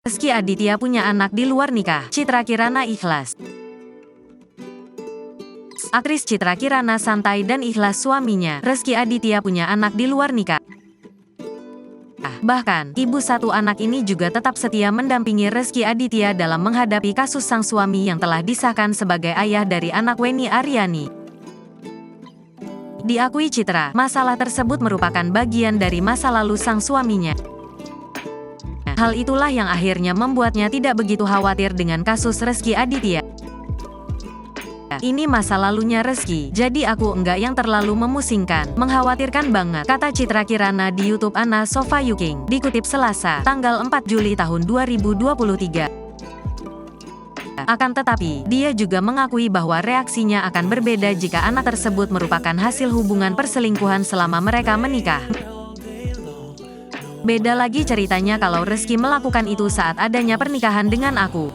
Rizky Aditya punya anak di luar nikah. Citra Kirana ikhlas. Aktris Citra Kirana santai dan ikhlas suaminya, Rizky Aditya, punya anak di luar nikah. Bahkan, ibu satu anak ini juga tetap setia mendampingi Rizky Aditya dalam menghadapi kasus sang suami yang telah disahkan sebagai ayah dari anak Wenny Aryani. Diakui Citra, masalah tersebut merupakan bagian dari masa lalu sang suaminya. Hal itulah yang akhirnya membuatnya tidak begitu khawatir dengan kasus Rizky Aditya. Ini masa lalunya Rizky, jadi aku enggak yang terlalu memusingkan, mengkhawatirkan banget, kata Citra Kirana di YouTube Anna Sofa Yuking, dikutip Selasa, tanggal 4 Juli tahun 2023. Akan tetapi, dia juga mengakui bahwa reaksinya akan berbeda jika anak tersebut merupakan hasil hubungan perselingkuhan selama mereka menikah. Beda lagi ceritanya kalau Rizky melakukan itu saat adanya pernikahan dengan aku.